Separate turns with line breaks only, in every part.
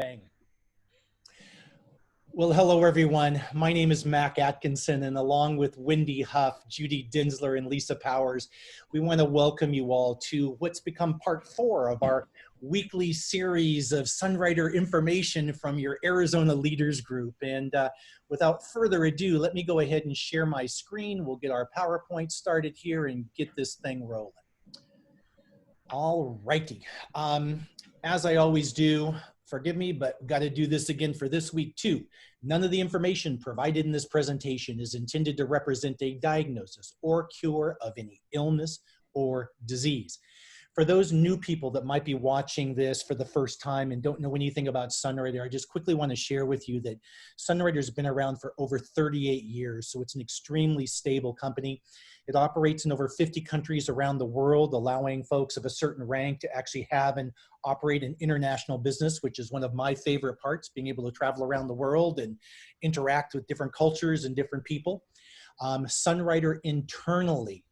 Bang. Well, hello, everyone. My name is Mac Atkinson, and along with Wendy Huff, Judy Dinsler, and Lisa Powers, we want to welcome you all to what's become part 4 of our weekly series of Sunrider information from your Arizona Leaders Group. And without further ado, let me go ahead and share my screen. We'll get our PowerPoint started here and get this thing rolling. All righty. As I always do, forgive me, but got to do this again for this week too. None of the information provided in this presentation is intended to represent a diagnosis or cure of any illness or disease. For those new people that might be watching this for the first time and don't know anything about Sunrider, I just quickly want to share with you that Sunrider has been around for over 38 years, so it's an extremely stable company. It operates in over 50 countries around the world, allowing folks of a certain rank to actually have and operate an international business, which is one of my favorite parts, being able to travel around the world and interact with different cultures and different people. Sunrider internally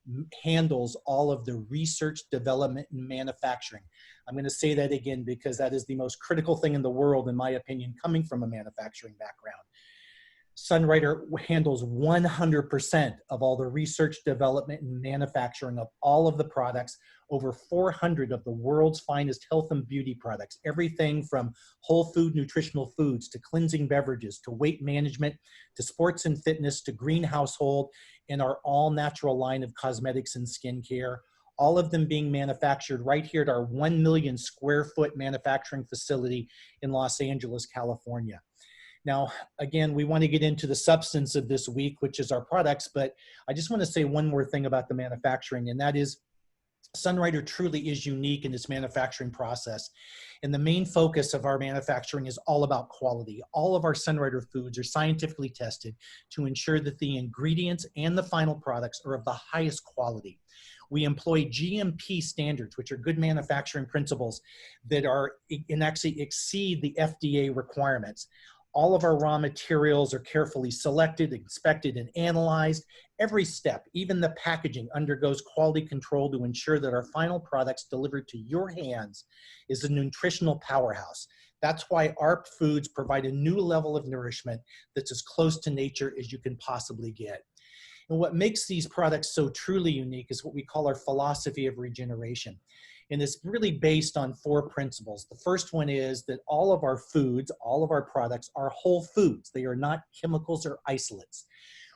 handles all of the research, development, and manufacturing. I'm going to say that again because that is the most critical thing in the world, in my opinion, coming from a manufacturing background. Sunrider handles 100% of all the research, development, and manufacturing of all of the products, over 400 of the world's finest health and beauty products, everything from whole food nutritional foods to cleansing beverages to weight management to sports and fitness to green household, and our all natural line of cosmetics and skincare, all of them being manufactured right here at our 1 million square foot manufacturing facility in Los Angeles, California. Now, again, we want to get into the substance of this week, which is our products, but I just want to say one more thing about the manufacturing, and that is Sunrider truly is unique in its manufacturing process. And the main focus of our manufacturing is all about quality. All of our Sunrider foods are scientifically tested to ensure that the ingredients and the final products are of the highest quality. We employ GMP standards, which are good manufacturing principles that are and actually exceed the FDA requirements. All of our raw materials are carefully selected, inspected, and analyzed. Every step, even the packaging, undergoes quality control to ensure that our final products delivered to your hands is a nutritional powerhouse. That's why our foods provide a new level of nourishment that's as close to nature as you can possibly get. And what makes these products so truly unique is what we call our philosophy of regeneration. And it's really based on 4 principles. The first one is that all of our foods, all of our products are whole foods. They are not chemicals or isolates.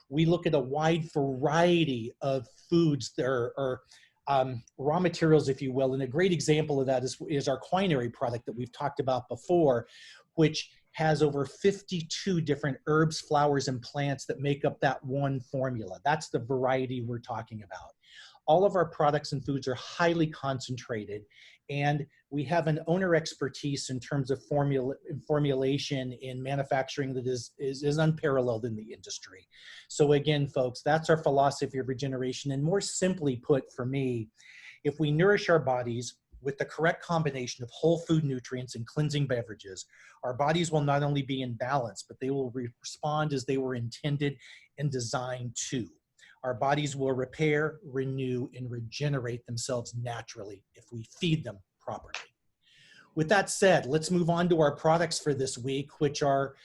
We look at a wide variety of foods that are raw materials, if you will. And a great example of that is our quinary product that we've talked about before, which has over 52 different herbs, flowers, and plants that make up that one formula. That's the variety we're talking about. All of our products and foods are highly concentrated, and we have an owner expertise in terms of formulation in manufacturing that is unparalleled in the industry. So again, folks, that's our philosophy of regeneration. And more simply put for me, if we nourish our bodies with the correct combination of whole food nutrients and cleansing beverages, our bodies will not only be in balance, but they will respond as they were intended and designed to. Our bodies will repair, renew, and regenerate themselves naturally if we feed them properly. With that said, let's move on to our products for this week, which are,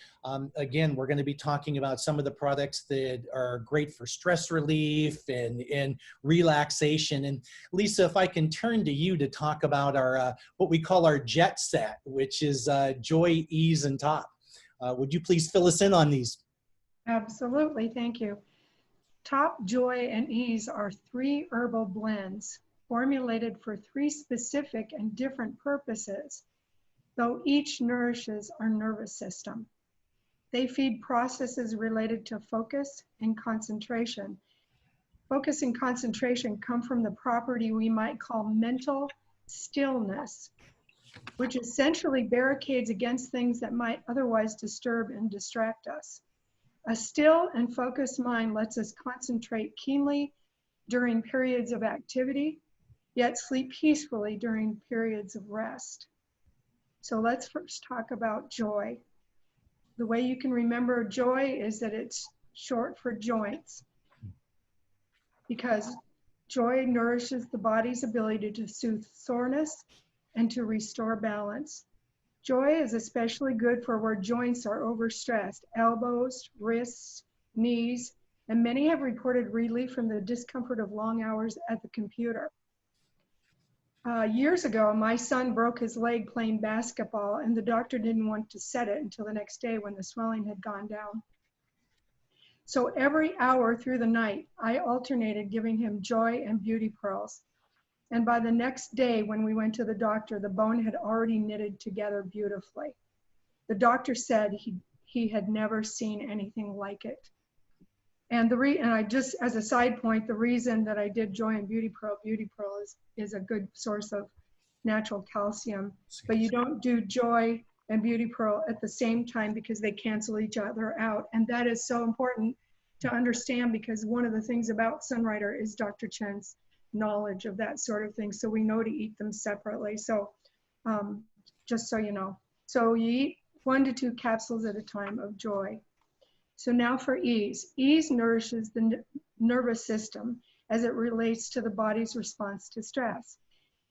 again, we're going to be talking about some of the products that are great for stress relief and relaxation. And Lisa, if I can turn to you to talk about our, what we call our jet set, which is Joy, Ease, and Top. Would you please fill us in on these?
Absolutely, thank you. Top, Joy, and Ease are 3 herbal blends formulated for 3 specific and different purposes, though each nourishes our nervous system. They feed processes related to focus and concentration. Focus and concentration come from the property we might call mental stillness, which essentially barricades against things that might otherwise disturb and distract us. A still and focused mind lets us concentrate keenly during periods of activity, yet sleep peacefully during periods of rest. So let's first talk about joy. The way you can remember joy is that it's short for joints, because joy nourishes the body's ability to soothe soreness and to restore balance. Joy is especially good for where joints are overstressed, elbows, wrists, knees, and many have reported relief from the discomfort of long hours at the computer. Years ago, my son broke his leg playing basketball, and the doctor didn't want to set it until the next day when the swelling had gone down. So every hour through the night, I alternated giving him Joy and Beauty Pearls. And by the next day, when we went to the doctor, the bone had already knitted together beautifully. The doctor said he had never seen anything like it. And I just, as a side point, the reason that I did Joy and Beauty Pearl is a good source of natural calcium, but you don't do Joy and Beauty Pearl at the same time because they cancel each other out. And that is so important to understand, because one of the things about Sunrider is Dr. Chen's knowledge of that sort of thing. So we know to eat them separately. So just so you know. So you eat 1 to 2 capsules at a time of Joy. So now for ease. Ease nourishes the nervous system as it relates to the body's response to stress.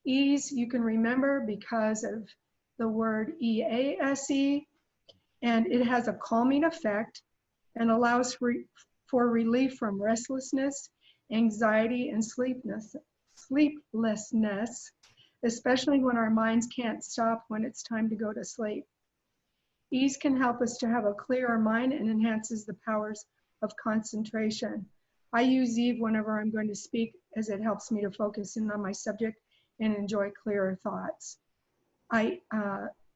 Ease you can remember because of the word EASE, and it has a calming effect and allows for relief from restlessness, anxiety, and sleeplessness, especially when our minds can't stop when it's time to go to sleep. Ease can help us to have a clearer mind and enhances the powers of concentration. I use Eve whenever I'm going to speak, as it helps me to focus in on my subject and enjoy clearer thoughts. I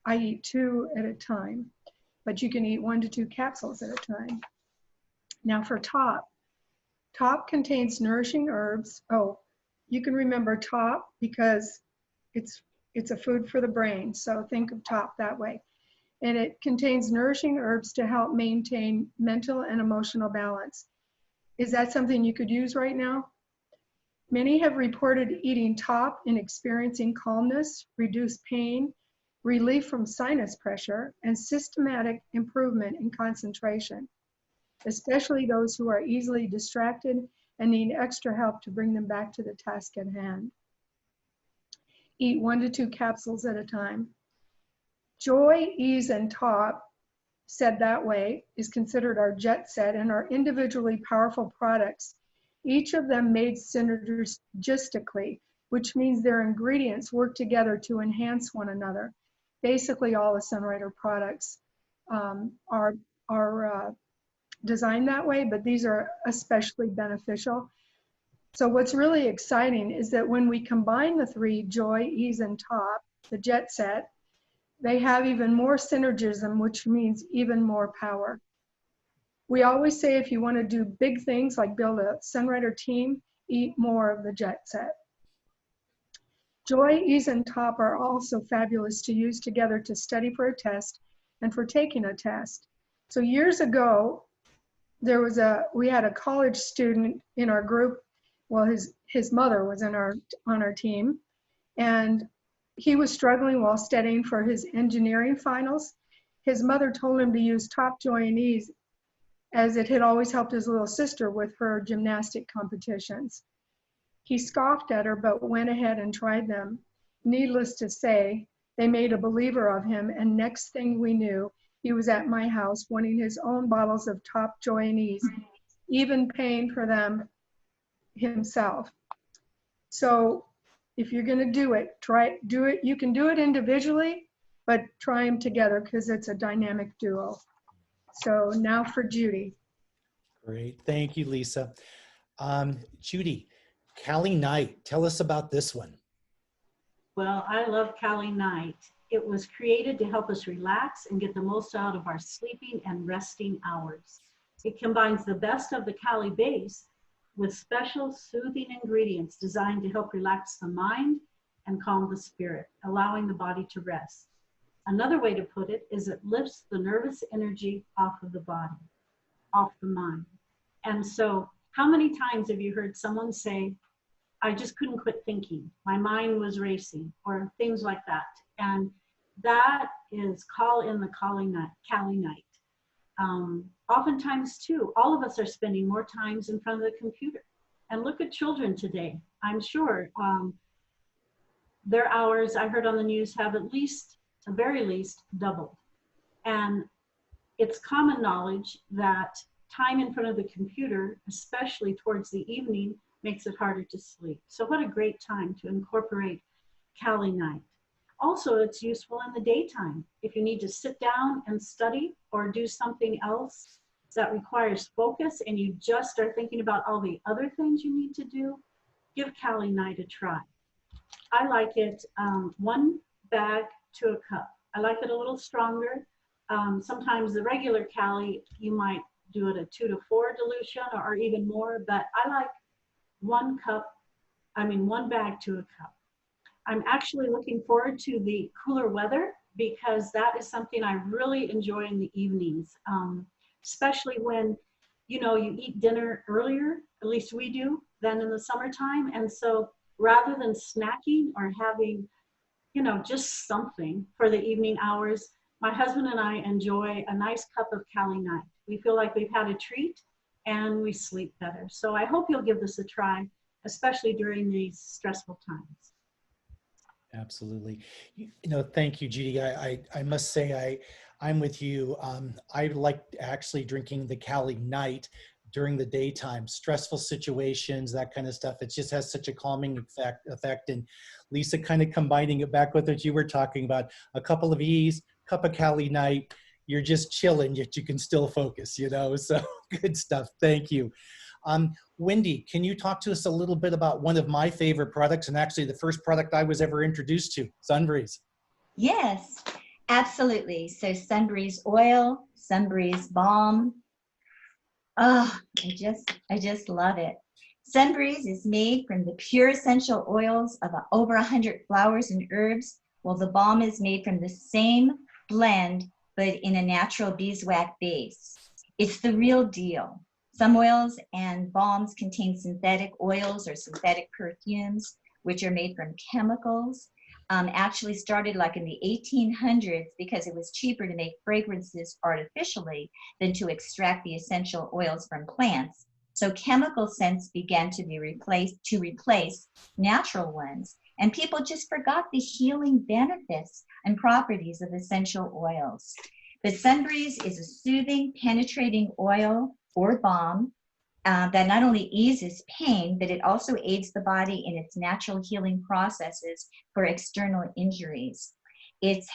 eat 2 at a time, but you can eat 1 to 2 capsules at a time. Now for Top. Top contains nourishing herbs. Oh, you can remember Top because it's a food for the brain. So think of Top that way. And it contains nourishing herbs to help maintain mental and emotional balance. Is that something you could use right now? Many have reported eating Top and experiencing calmness, reduced pain, relief from sinus pressure, and systematic improvement in concentration, especially those who are easily distracted and need extra help to bring them back to the task at hand. Eat 1 to 2 capsules at a time. Joy, Ease, and Top, said that way, is considered our jet set and are individually powerful products, each of them made synergistically, which means their ingredients work together to enhance one another. Basically, all the Sunrider products are designed that way, but these are especially beneficial. So what's really exciting is that when we combine the 3, Joy, Ease, and Top, the jet set, they have even more synergism, which means even more power. We always say if you want to do big things like build a Sunrider team, eat more of the jet set. Joy, Ease, and Top are also fabulous to use together to study for a test and for taking a test. So years ago, we had a college student in our group. Well, his mother was on our team, and he was struggling while studying for his engineering finals. His mother told him to use Top, Joy, and Ease, as it had always helped his little sister with her gymnastic competitions. He scoffed at her, but went ahead and tried them. Needless to say, they made a believer of him, and next thing we knew, he was at my house wanting his own bottles of Top, Joy, and Ease, even paying for them himself. So if you're gonna do it, do it. You can do it individually, but try them together because it's a dynamic duo. So now for Judy.
Great, thank you, Lisa. Judy, Cali Night, tell us about this one.
Well, I love Cali Night. It was created to help us relax and get the most out of our sleeping and resting hours. It combines the best of the Cali base with special soothing ingredients designed to help relax the mind and calm the spirit, allowing the body to rest. Another way to put it is it lifts the nervous energy off of the body, off the mind. And so how many times have you heard someone say, I just couldn't quit thinking, my mind was racing, or things like that? And that is call in the Cali Night. Oftentimes too, all of us are spending more times in front of the computer. And look at children today. I'm sure their hours, I heard on the news, have at least the very least, doubled. And it's common knowledge that time in front of the computer, especially towards the evening, makes it harder to sleep. So what a great time to incorporate Kali Night. Also, it's useful in the daytime. If you need to sit down and study or do something else that requires focus and you just are thinking about all the other things you need to do, give Kali Night a try. I like it 1 bag to a cup. I like it a little stronger. Sometimes the regular Kali, you might do it a 2 to 4 dilution or even more, but I like 1 bag to a cup. I'm actually looking forward to the cooler weather because that is something I really enjoy in the evenings, especially when, you eat dinner earlier, at least we do, than in the summertime. And so rather than snacking or having, just something for the evening hours, my husband and I enjoy a nice cup of Kali Night. We feel like we've had a treat and we sleep better. So I hope you'll give this a try, especially during these stressful times.
Absolutely. Thank you, Judy. I must say I'm with you. I like actually drinking the Kali Night during the daytime, stressful situations, that kind of stuff. It just has such a calming effect. And Lisa, kind of combining it back with what you were talking about, a couple of E's, cup of Kali Night, you're just chilling, yet you can still focus, so good stuff. Thank you. Wendy, can you talk to us a little bit about one of my favorite products, and actually the first product I was ever introduced to, Sunbreeze?
Yes, absolutely. So Sunbreeze oil, Sunbreeze balm. Oh, I just love it. Sunbreeze is made from the pure essential oils of over 100 flowers and herbs, while the balm is made from the same blend, but in a natural beeswax base. It's the real deal. Some oils and balms contain synthetic oils or synthetic perfumes, which are made from chemicals. Actually started like in the 1800s because it was cheaper to make fragrances artificially than to extract the essential oils from plants. So chemical scents began to replace natural ones. And people just forgot the healing benefits and properties of essential oils. But Sunbreeze is a soothing, penetrating oil or balm that not only eases pain, but it also aids the body in its natural healing processes for external injuries. It's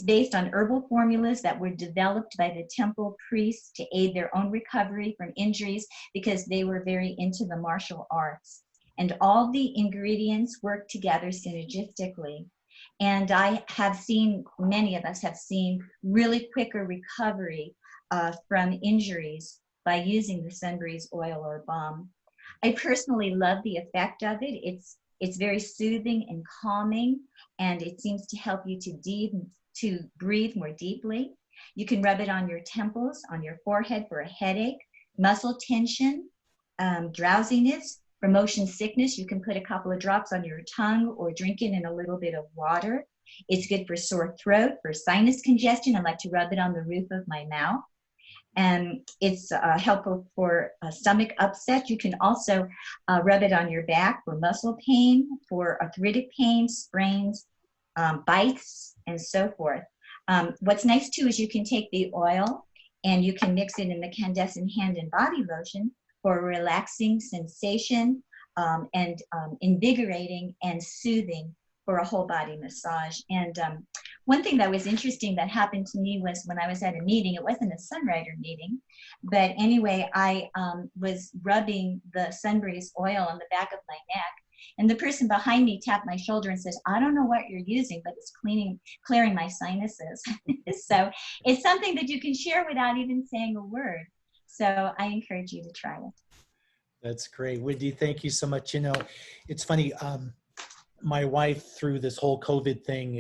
based on herbal formulas that were developed by the temple priests to aid their own recovery from injuries because they were very into the martial arts. And all the ingredients work together synergistically. And many of us have seen really quicker recovery from injuries by using the Sunbreeze oil or balm. I personally love the effect of it. It's very soothing and calming, and it seems to help you to breathe more deeply. You can rub it on your temples, on your forehead for a headache, muscle tension, drowsiness. For motion sickness, you can put a couple of drops on your tongue or drink it in a little bit of water. It's good for sore throat, for sinus congestion. I like to rub it on the roof of my mouth. And it's helpful for stomach upset. You can also rub it on your back for muscle pain, for arthritic pain, sprains, bites, and so forth. What's nice too is you can take the oil and you can mix it in the Candescent hand and body lotion for a relaxing sensation and invigorating and soothing for a whole body massage. And one thing that was interesting that happened to me was when I was at a meeting. It wasn't a Sunrider meeting, but anyway, I was rubbing the Sunbreeze oil on the back of my neck, and the person behind me tapped my shoulder and says, "I don't know what you're using, but it's clearing my sinuses." So it's something that you can share without even saying a word. So I encourage you to try it.
That's great. Wendy, thank you so much. It's funny, my wife, through this whole COVID thing,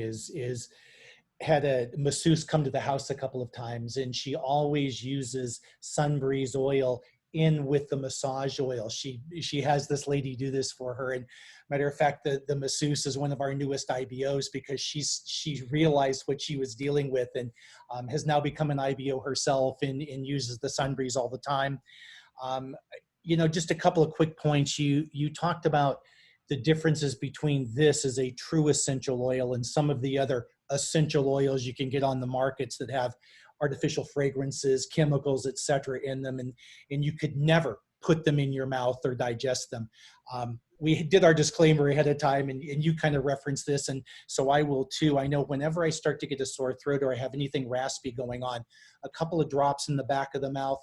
had a masseuse come to the house a couple of times, and she always uses Sunbreeze oil in with the massage oil. She has this lady do this for her. And matter of fact, the masseuse is one of our newest IBOs because she realized what she was dealing with and has now become an IBO herself and uses the Sunbreeze all the time. Just a couple of quick points. You talked about the differences between this as a true essential oil and some of the other essential oils you can get on the markets that have artificial fragrances, chemicals, etc. in them, and you could never put them in your mouth or digest them. We did our disclaimer ahead of time, and you kind of referenced this, and so I will too. I know whenever I start to get a sore throat or I have anything raspy going on, a couple of drops in the back of the mouth,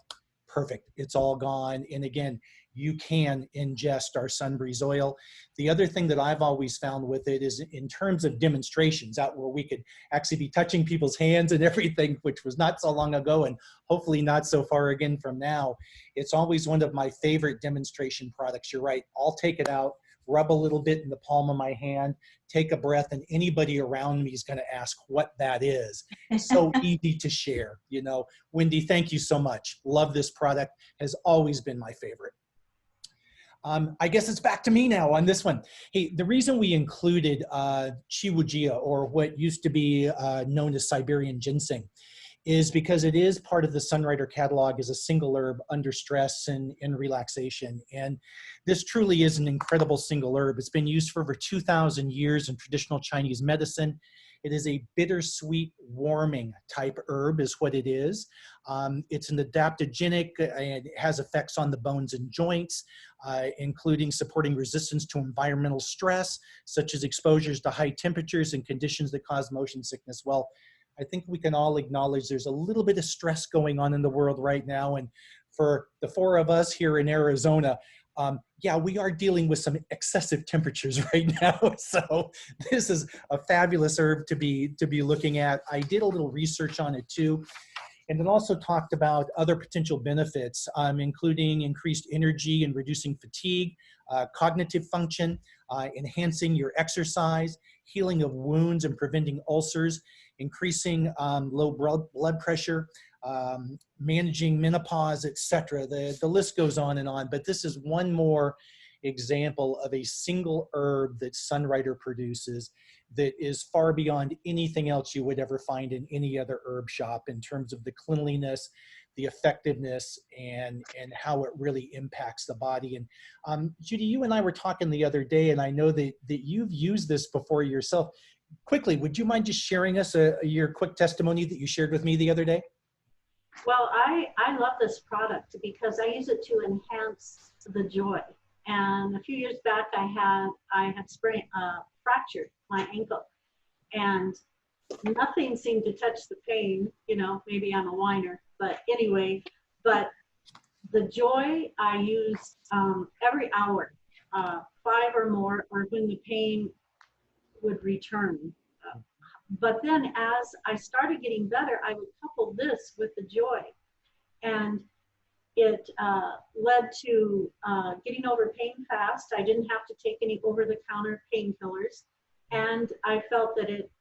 perfect. It's all gone. And again, you can ingest our Sunbreeze oil. The other thing that I've always found with it is in terms of demonstrations out where we could actually be touching people's hands and everything, which was not so long ago and hopefully not so far again from now. It's always one of my favorite demonstration products. You're right. I'll take it out, rub a little bit in the palm of my hand, take a breath, and anybody around me is going to ask what that is. It's so easy to share. You know, Wendy, thank you so much. Love this product. Has always been my favorite. I guess it's back to me now on this one. Hey, the reason we included Chiwujia, or what used to be known as Siberian ginseng, is because it is part of the Sunrider catalog as a single herb under stress and relaxation. And this truly is an incredible single herb. It's been used for over 2,000 years in traditional Chinese medicine. It is a bittersweet, warming type herb is what it is. It's an adaptogenic and it has effects on the bones and joints, including supporting resistance to environmental stress, such as exposures to high temperatures and conditions that cause motion sickness. Well, I think we can all acknowledge there's a little bit of stress going on in the world right now. And for the four of us here in Arizona, yeah, we are dealing with some excessive temperatures right now. So this is a fabulous herb to be looking at. I did a little research on it too. And then also talked about other potential benefits, including increased energy and reducing fatigue, cognitive function, enhancing your exercise, healing of wounds and preventing ulcers, increasing low blood pressure, managing menopause, etc. The list goes on and on, but this is one more example of a single herb that Sunrider produces that is far beyond anything else you would ever find in any other herb shop in terms of the cleanliness, the effectiveness, and how it really impacts the body. And Judy, you and I were talking the other day, and I know that you've used this before yourself. Quickly, would you mind just sharing us your quick testimony that you shared with me the other day?
Well, I love this product because I use it to enhance the joy. And a few years back, I had fractured my ankle, and nothing seemed to touch the pain. You know, maybe I'm a whiner, but anyway. But the joy I use every hour, 5 or more, or when the pain would return. But then as I started getting better, I would couple this with the joy. And it led to getting over pain fast. I didn't have to take any over-the-counter painkillers. And I felt that it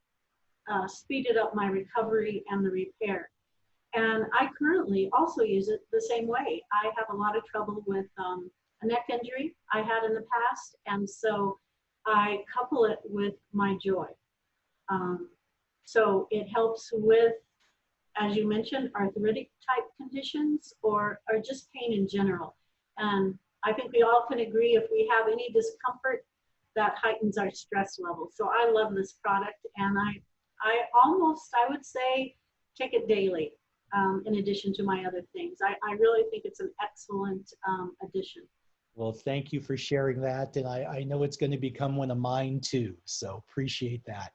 speeded up my recovery and the repair. And I currently also use it the same way. I have a lot of trouble with a neck injury I had in the past. And so I couple it with my joy. So it helps with, as you mentioned, arthritic type conditions or just pain in general. And I think we all can agree if we have any discomfort, that heightens our stress level. So I love this product, and I would say, take it daily in addition to my other things. I really think it's an excellent addition.
Well, thank you for sharing that. And I know it's going to become one of mine too. So appreciate that.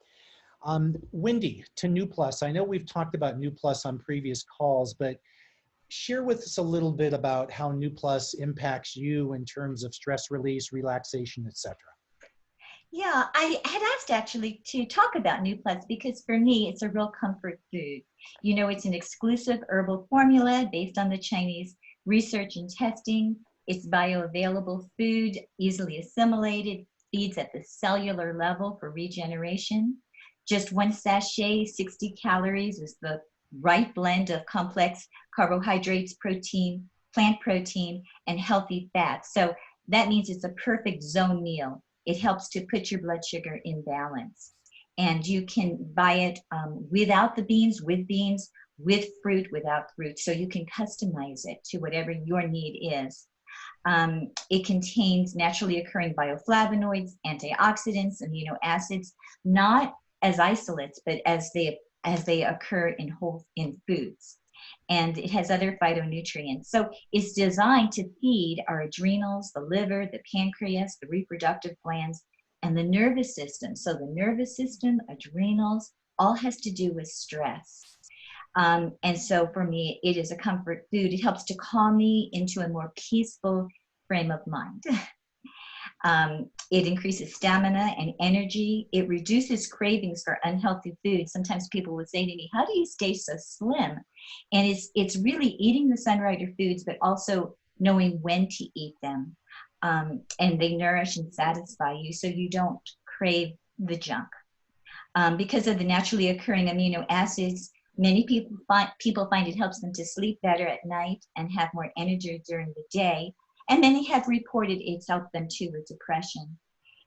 Wendy, to New Plus. I know we've talked about New Plus on previous calls, but share with us a little bit about how New Plus impacts you in terms of stress release, relaxation, etc.
Yeah, I had asked actually to talk about New Plus because for me, it's a real comfort food. You know, it's an exclusive herbal formula based on the Chinese research and testing. It's bioavailable food, easily assimilated, feeds at the cellular level for regeneration. Just 1 sachet, 60 calories is the right blend of complex carbohydrates, protein, plant protein, and healthy fats. So that means it's a perfect zone meal. It helps to put your blood sugar in balance. And you can buy it without the beans, with fruit, without fruit. So you can customize it to whatever your need is. It contains naturally occurring bioflavonoids, antioxidants, amino acids, not as isolates, but as they occur in foods. And it has other phytonutrients. So it's designed to feed our adrenals, the liver, the pancreas, the reproductive glands, and the nervous system. So the nervous system, adrenals, all has to do with stress. And so for me, it is a comfort food. It helps to calm me into a more peaceful frame of mind. It increases stamina and energy. It reduces cravings for unhealthy food. Sometimes people would say to me, how do you stay so slim? And it's really eating the Sunrider foods, but also knowing when to eat them. And they nourish and satisfy you so you don't crave the junk. Because of the naturally occurring amino acids, many people find it helps them to sleep better at night and have more energy during the day. And many have reported it's helped them too with depression.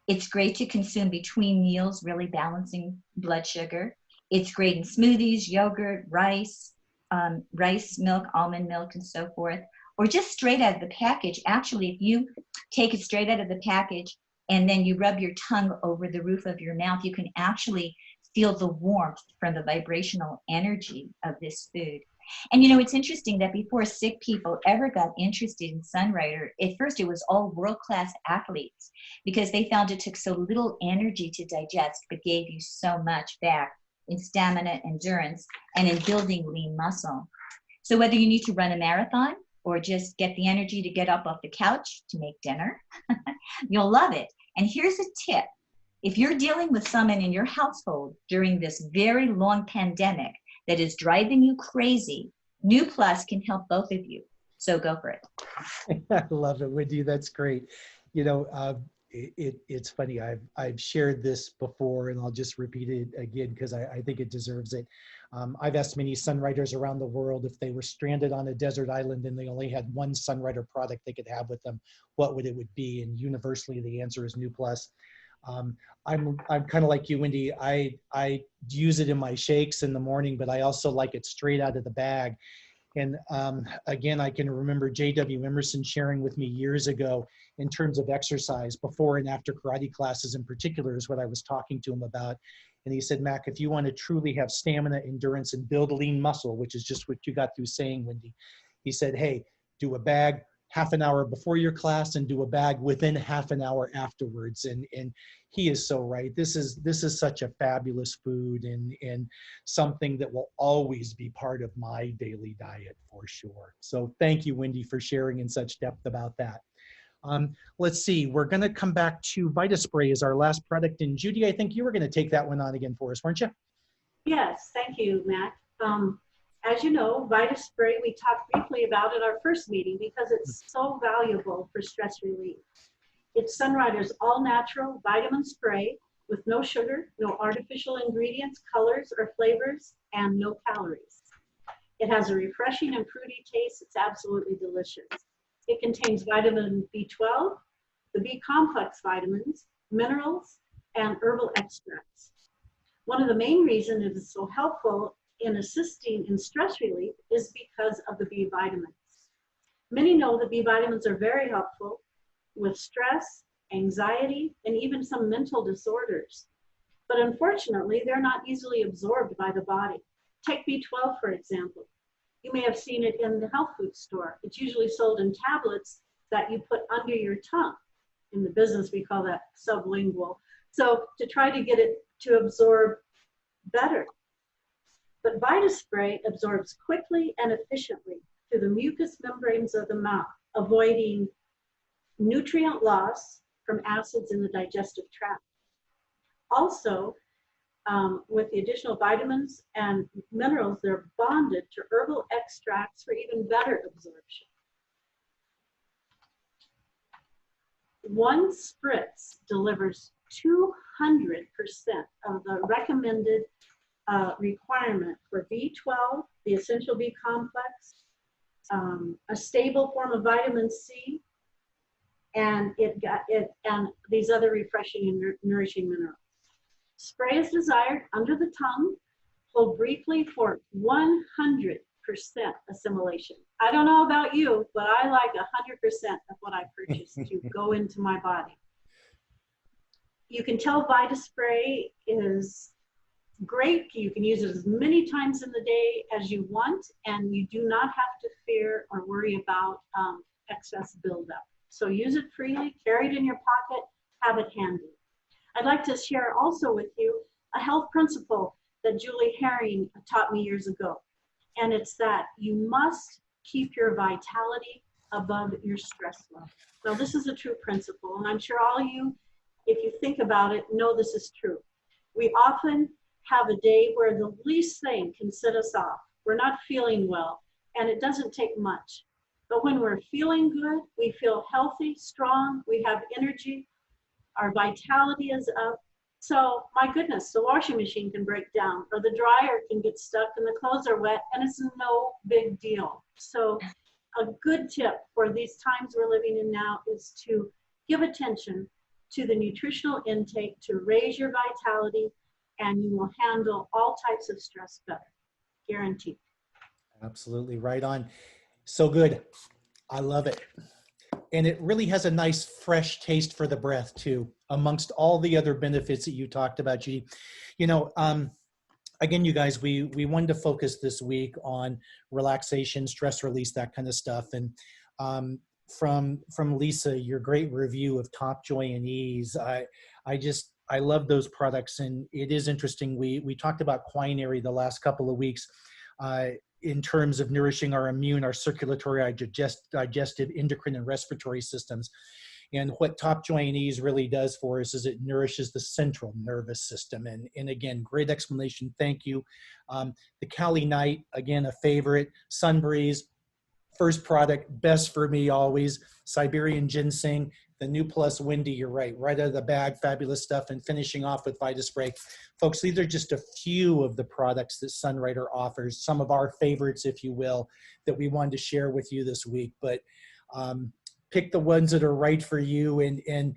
It's great to consume between meals, really balancing blood sugar. It's great in smoothies, yogurt, rice milk, almond milk, and so forth, or just straight out of the package. Actually, if you take it straight out of the package and then you rub your tongue over the roof of your mouth, you can actually feel the warmth from the vibrational energy of this food. And it's interesting that before sick people ever got interested in Sunrider, at first it was all world-class athletes because they found it took so little energy to digest, but gave you so much back in stamina, endurance, and in building lean muscle. So whether you need to run a marathon or just get the energy to get up off the couch to make dinner, you'll love it. And here's a tip. If you're dealing with someone in your household during this very long pandemic that is driving you crazy, New Plus can help both of you. So go for it.
I love it, Wendy. That's great. It's funny. I've shared this before, and I'll just repeat it again because I think it deserves it. I've asked many Sunriders around the world if they were stranded on a desert island and they only had one Sunrider product they could have with them, what would it be? And universally, the answer is New Plus. I'm kind of like you, Wendy. I use it in my shakes in the morning, but I also like it straight out of the bag. And again, I can remember J.W. Emerson sharing with me years ago in terms of exercise before and after karate classes in particular is what I was talking to him about. And he said, Mac, if you want to truly have stamina, endurance, and build lean muscle, which is just what you got through saying, Wendy, he said, hey, do a bag half an hour before your class and do a bag within half an hour afterwards. And he is so right. This is such a fabulous food and something that will always be part of my daily diet for sure. So thank you, Wendy, for sharing in such depth about that. Let's see, we're gonna come back to VitaSpray as our last product. And Judy, I think you were gonna take that one on again for us, weren't you?
Yes, thank you, Matt. As you know, VitaSpray, we talked briefly about at our first meeting because it's so valuable for stress relief. It's Sunrider's all-natural vitamin spray with no sugar, no artificial ingredients, colors, or flavors, and no calories. It has a refreshing and fruity taste. It's absolutely delicious. It contains vitamin B12, the B-complex vitamins, minerals, and herbal extracts. One of the main reasons it is so helpful in assisting in stress relief is because of the B vitamins. Many know that B vitamins are very helpful with stress, anxiety, and even some mental disorders. But unfortunately, they're not easily absorbed by the body. Take B12, for example. You may have seen it in the health food store. It's usually sold in tablets that you put under your tongue. In the business, we call that sublingual. So to try to get it to absorb better. But VitaSpray absorbs quickly and efficiently through the mucous membranes of the mouth, avoiding nutrient loss from acids in the digestive tract. Also, with the additional vitamins and minerals, they're bonded to herbal extracts for even better absorption. One spritz delivers 200% of the recommended requirement for B12, the essential B complex, a stable form of vitamin C, and and these other refreshing and nourishing minerals. Spray is desired under the tongue. Hold briefly for 100% assimilation. I don't know about you, but I like 100% of what I purchase to go into my body. You can tell VitaSpray is great. You can use it as many times in the day as you want, and you do not have to fear or worry about excess buildup. So use it freely, carry it in your pocket, have it handy. I'd like to share also with you a health principle that Julie Herring taught me years ago. And it's that you must keep your vitality above your stress level. Now, this is a true principle, and I'm sure all you, if you think about it, know this is true. We often have a day where the least thing can set us off. We're not feeling well, and it doesn't take much. But when we're feeling good, we feel healthy, strong, we have energy, our vitality is up. So my goodness, the washing machine can break down, or the dryer can get stuck and the clothes are wet, and it's no big deal. So a good tip for these times we're living in now is to give attention to the nutritional intake to raise your vitality, and you will handle all types of stress better, guaranteed.
Absolutely right on. So good. I love it. And it really has a nice fresh taste for the breath too, amongst all the other benefits that you talked about, Judy. You know, again, you guys, we wanted to focus this week on relaxation, stress release, that kind of stuff. And from Lisa, your great review of Top Joy and Ease, I love those products. And it is interesting. We talked about quinary the last couple of weeks. In terms of nourishing our immune, our circulatory, our digestive, endocrine, and respiratory systems. And what Top Joy and Ease really does for us is it nourishes the central nervous system. And again, great explanation. Thank you. The Cali Night, again, a favorite. Sunbreeze, first product, best for me always. Siberian Ginseng, the New Plus Windy, you're right out of the bag, fabulous stuff. And finishing off with VitaSpray. Folks, these are just a few of the products that Sunrider offers, some of our favorites, if you will, that we wanted to share with you this week. But pick the ones that are right for you. And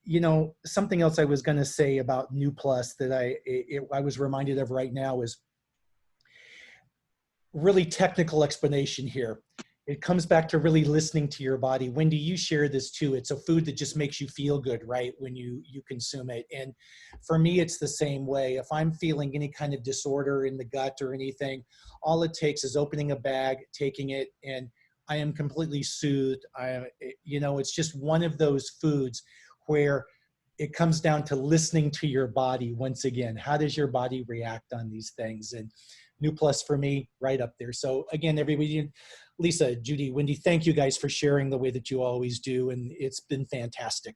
you know, something else I was going to say about New Plus that I was reminded of right now is really technical explanation here. It comes back to really listening to your body. Wendy, you share this too. It's a food that just makes you feel good, right, when you consume it. And for me, it's the same way. If I'm feeling any kind of disorder in the gut or anything, all it takes is opening a bag, taking it, and I am completely soothed. You know, it's just one of those foods where it comes down to listening to your body once again. How does your body react on these things? And New Plus for me, right up there. So again, everybody, Lisa, Judy, Wendy, thank you guys for sharing the way that you always do. And it's been fantastic.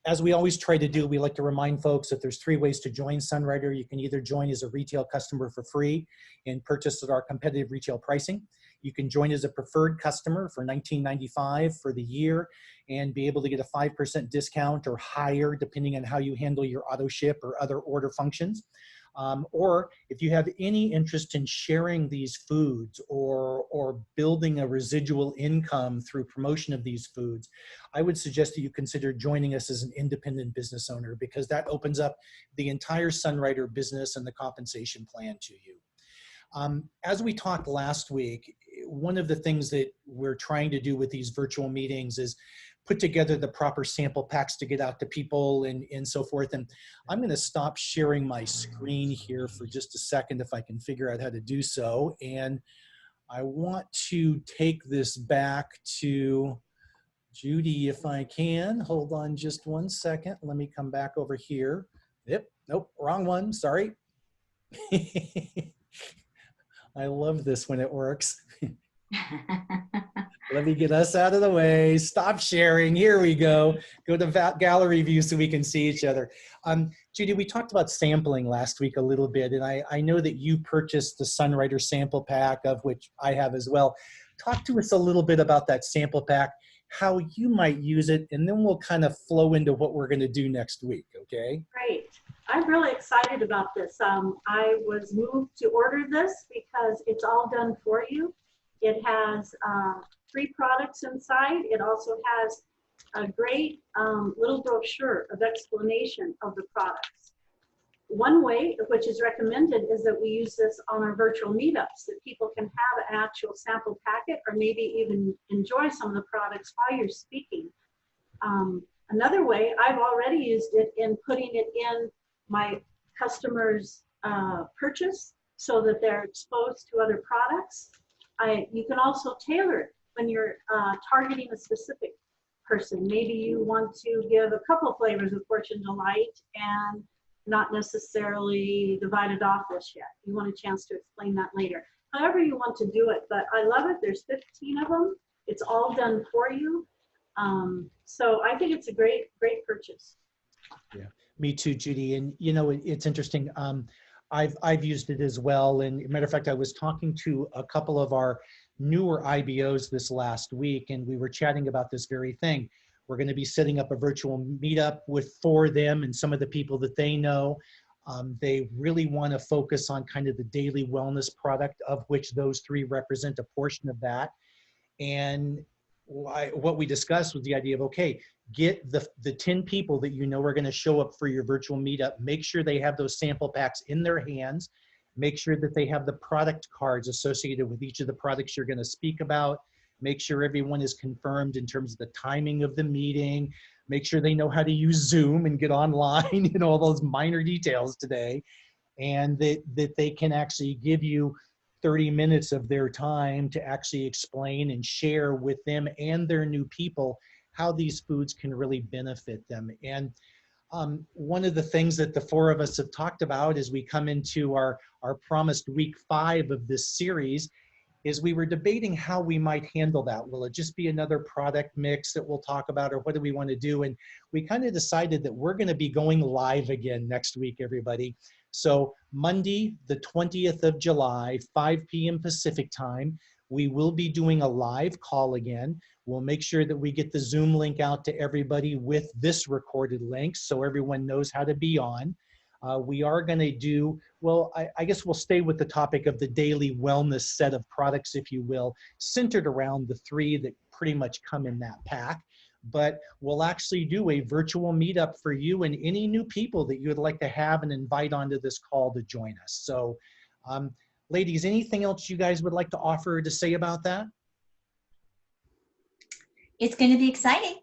As we always try to do, we like to remind folks that there's 3 ways to join Sunrider. You can either join as a retail customer for free and purchase at our competitive retail pricing. You can join as a preferred customer for $19.95 for the year and be able to get a 5% discount or higher depending on how you handle your auto ship or other order functions. Or if you have any interest in sharing these foods or building a residual income through promotion of these foods, I would suggest that you consider joining us as an independent business owner, because that opens up the entire Sunrider business and the compensation plan to you. As we talked last week, one of the things that we're trying to do with these virtual meetings is put together the proper sample packs to get out to people and so forth. And I'm going to stop sharing my screen here for just a second if I can figure out how to do so. And I want to take this back to Judy if I can. Hold on just one second. Let me come back over here. Yep, nope, wrong one, sorry. I love this when it works. Let me get us out of the way. Stop sharing. Here we go. Go to gallery view so we can see each other. Judy, we talked about sampling last week a little bit, and I know that you purchased the Sunrider sample pack, of which I have as well. Talk to us a little bit about that sample pack, how you might use it, and then we'll kind of flow into what we're going to do next week, okay?
Great. I'm really excited about this. I was moved to order this because it's all done for you. It has 3 products inside. It also has a great little brochure of explanation of the products. One way, which is recommended, is that we use this on our virtual meetups, that people can have an actual sample packet or maybe even enjoy some of the products while you're speaking. Another way, I've already used it in putting it in my customers' purchase so that they're exposed to other products. You can also tailor it when you're targeting a specific person. Maybe you want to give a couple of flavors of Fortune Delight and not necessarily the Vitadophilus yet. You want a chance to explain that later. However you want to do it, but I love it. There's 15 of them. It's all done for you. So I think it's a great purchase.
Yeah, me too, Judy. And you know, it's interesting. I've used it as well. And matter of fact, I was talking to a couple of our newer IBOs this last week, and we were chatting about this very thing. We're going to be setting up a virtual meetup for them and some of the people that they know. They really want to focus on kind of the daily wellness product, of which those 3 represent a portion of that. And what we discussed was the idea of, okay, get the 10 people that you know are going to show up for your virtual meetup. Make sure they have those sample packs in their hands. Make sure that they have the product cards associated with each of the products you're going to speak about. Make sure everyone is confirmed in terms of the timing of the meeting. Make sure they know how to use Zoom and get online, you know, all those minor details today. And that they can actually give you 30 minutes of their time to actually explain and share with them and their new people how these foods can really benefit them. And one of the things that the 4 of us have talked about as we come into our promised week 5 of this series is we were debating how we might handle that. Will it just be another product mix that we'll talk about, or what do we want to do? And we kind of decided that we're going to be going live again next week, everybody. So Monday, the 20th of July, 5 p.m. Pacific time, we will be doing a live call again. We'll make sure that we get the Zoom link out to everybody with this recorded link so everyone knows how to be on. We are going to do, well, I guess we'll stay with the topic of the daily wellness set of products, if you will, centered around the 3 that pretty much come in that pack. But we'll actually do a virtual meetup for you and any new people that you would like to have and invite onto this call to join us. So, ladies, anything else you guys would like to offer to say about that?
It's going to be exciting.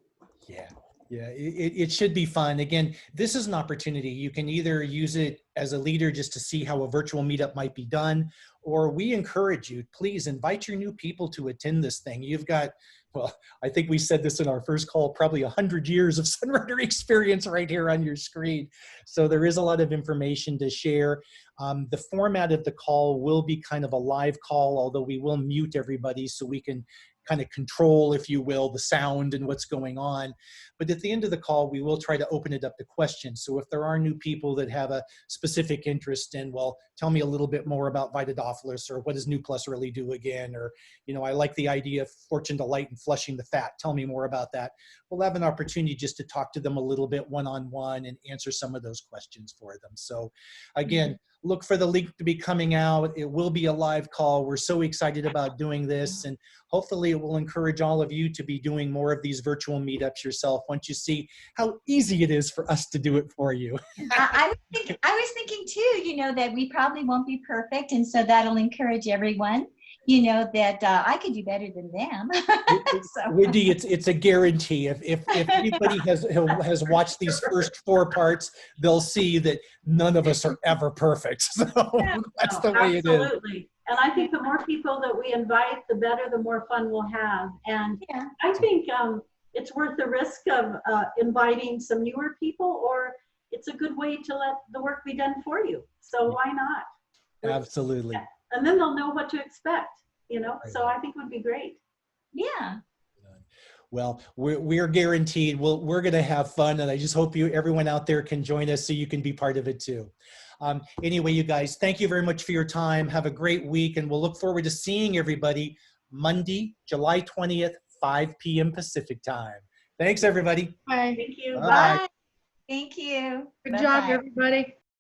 Yeah. Yeah, it should be fun. Again, this is an opportunity. You can either use it as a leader just to see how a virtual meetup might be done, or we encourage you, please invite your new people to attend this thing. You've got, well, I think we said this in our first call, probably 100 years of Sunrider experience right here on your screen. So there is a lot of information to share. The format of the call will be kind of a live call, although we will mute everybody so we can kind of control, if you will, the sound and what's going on. But at the end of the call, we will try to open it up to questions. So if there are new people that have a specific interest in, well, tell me a little bit more about Vitadophilus, or what does New Plus really do again? Or, you know, I like the idea of Fortune Delight and flushing the fat. Tell me more about that. We'll have an opportunity just to talk to them a little bit one-on-one and answer some of those questions for them. So again, look for the link to be coming out. It will be a live call. We're so excited about doing this, and hopefully it will encourage all of you to be doing more of these virtual meetups yourself once you see how easy it is for us to do it for you.
I was thinking too, you know, that we probably won't be perfect. And so that'll encourage everyone, you know, that I could do better than them. So.
Wendy, it's a guarantee. If anybody has watched these first 4 parts, they'll see that none of us are ever perfect. So that's the way it is.
Absolutely. And I think the more people that we invite, the better, the more fun we'll have. And yeah. I think it's worth the risk of inviting some newer people, or it's a good way to let the work be done for you. So why not?
Absolutely.
Yeah. And then they'll know what to expect, you know? Right. So I think it would be great.
Yeah.
Well, we're guaranteed we're going to have fun, and I just hope everyone out there can join us so you can be part of it too. Anyway, you guys, thank you very much for your time. Have a great week, and we'll look forward to seeing everybody Monday, July 20th, 5 p.m. Pacific time. Thanks, everybody.
Bye.
Thank you.
Bye. Thank you.
Good job, everybody.